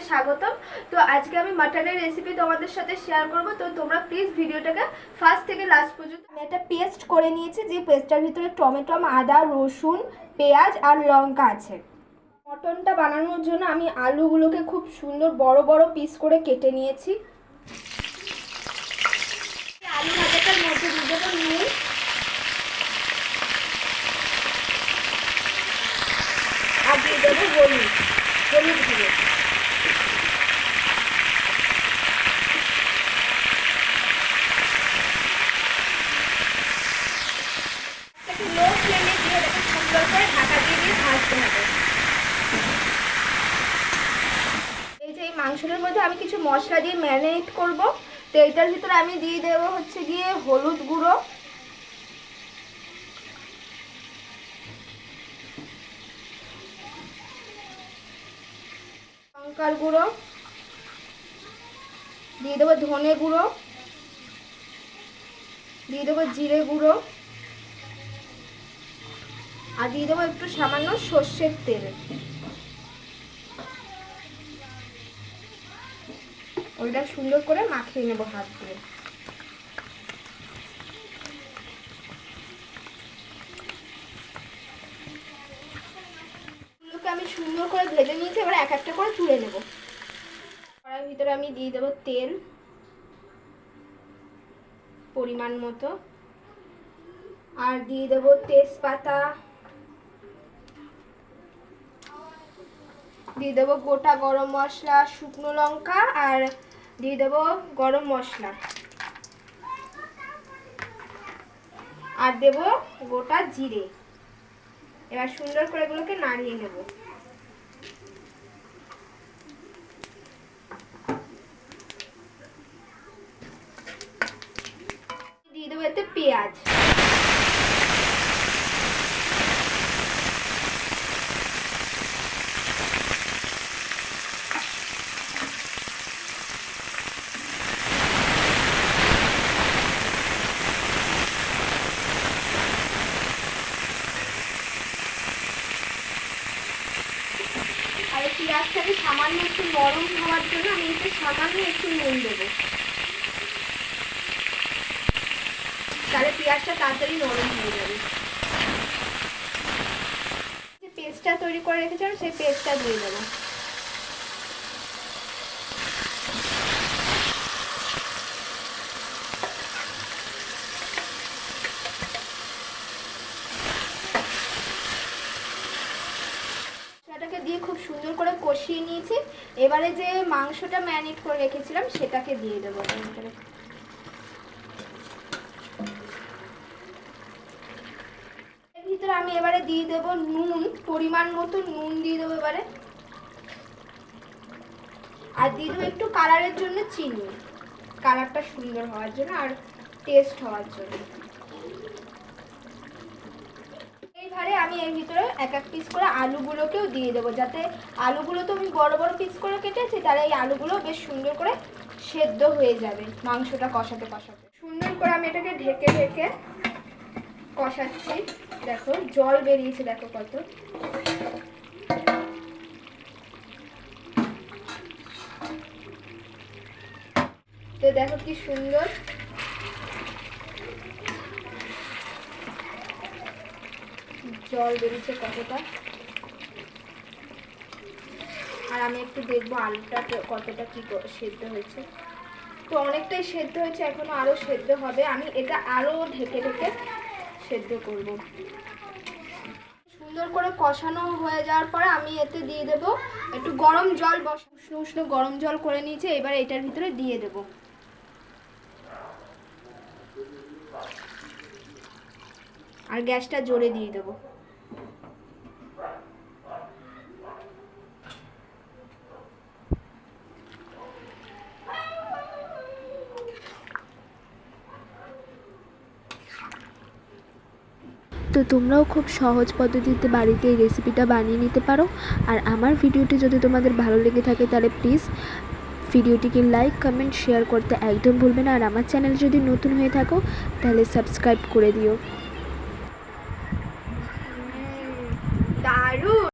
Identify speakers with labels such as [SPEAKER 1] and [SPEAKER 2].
[SPEAKER 1] স্বাগতম। তো আজকে আমি মাটনের রেসিপি তোমাদের সাথে শেয়ার করব। তো তোমরা প্লিজ ভিডিওটাকে ফার্স্ট থেকে লাস্ট পর্যন্ত। আমি একটা পেস্ট করে নিয়েছি, যে পেস্টটার ভিতরে টমেটো, আদা, রসুন, পেঁয়াজ আর লঙ্কা আছে। মটনটা বানানোর জন্য আমি আলুগুলোকে খুব সুন্দর বড় বড় পিস করে কেটে নিয়েছি। আলু ভাজাটার মধ্যে দিয়ে দেবো নুন, আর দিয়ে দেবো হলুদ গুঁড়ো। লো ফ্লেমে দিয়ে এটাকে সুন্দর করে ঢাকা দিয়ে ভাজতে হবে। এই যে এই মাংসের মধ্যে আমি কিছু মশলা দিয়ে ম্যারিনেট করব। তো এইটার ভিতরে আমি দিয়ে দেবো হচ্ছে গিয়ে হলুদ গুঁড়ো, লঙ্কার গুঁড়ো, দিয়ে দেবো ধনে গুঁড়ো, দিয়ে দেবো জিরে গুঁড়ো, আর দিয়ে দেবো একটু সামান্য সর্ষের তেল। ওইটা সুন্দর করে মাখিয়ে নেবো হাত দিয়ে। আমি সুন্দর করে ভেজে নিয়েছি, এবার এক একটা করে তুলে নেব। কড়াইয়ের ভিতরে আমি দিয়ে দেবো তেল পরিমাণ মতো, আর দিয়ে দেবো তেজপাতা, দিয়ে দেবো গোটা গরম মশলা, শুকনো লঙ্কা, আর দিয়ে দেবো গরম মশলা, আর দেবো গোটা জিরে। এবার সুন্দর করে এগুলোকে নাড়িয়ে নেব। দিয়ে দেবো এতে পেঁয়াজ, আর পেঁয়াজটাকে সামান্য একটু নরম হওয়ার জন্য আমি এতে সামান্য একটু নুন দেবো, তাহলে পেঁয়াজটা তাড়াতাড়ি নরম হয়ে যাবে। যে পেস্টটা তৈরি করে রেখেছিলাম সেই পেস্টটা দিয়ে দেবো। সেটাকে দিয়ে খুব সুন্দর করে কষিয়ে নিয়েছি। এবারে যে মাংসটা ম্যারিনেট করে রেখেছিলাম সেটাকে দিয়ে দেবো। এর ভিতরে আমি এবারে দিয়ে দেবো নুন, পরিমাণ মতো নুন দিয়ে দেবো এবারে, আর দিয়ে দেবো একটু কালারের জন্য চিনি, কালারটা সুন্দর হওয়ার জন্য আর টেস্ট হওয়ার জন্য। এইবারে আমি এর ভিতরে এক এক পিস করে আলুগুলোকেও দিয়ে দেবো, যাতে আলুগুলো তো আমি বড় বড় পিস করে কেটেছি, তাহলে এই আলুগুলো বেশ সুন্দর করে সেদ্ধ হয়ে যাবে মাংসটা কষাতে কষাতে। সুন্দর করে আমি এটাকে ঢেকে ঢেকে কষাচ্ছি। দেখো জল বেরিয়েছে, দেখো কত। তো দেখো কি সুন্দর জল বেরিয়েছে কতটা। আর আমি একটু দেখবো আলুটা কতটা কি সেদ্ধ হয়েছে। তো অনেকটাই সেদ্ধ হয়েছে, এখনো আরো সেদ্ধ হবে। আমি এটা আরো ঢেকে ঢেকে সেদ্ধ করব। সুন্দর করে কষানো হয়ে যাওয়ার পরে আমি এতে দিয়ে দেবো একটু গরম জল, উষ্ণ উষ্ণ গরম জল করে নিয়েছি। এবার এটার ভিতরে দিয়ে দেবো, আর গ্যাসটা জোরে দিয়ে দেবো।
[SPEAKER 2] তো তোমরাও খুব সহজ পদ্ধতিতে বাড়িতে এই রেসিপিটা বানিয়ে নিতে পারো। আর আমার ভিডিওটি যদি তোমাদের ভালো লেগে থাকে তাহলে প্লিজ ভিডিওটিকে লাইক, কমেন্ট, শেয়ার করতে একদম ভুলবে না। আর আমার চ্যানেল যদি নতুন হয়ে থাকো তাহলে সাবস্ক্রাইব করে দিও।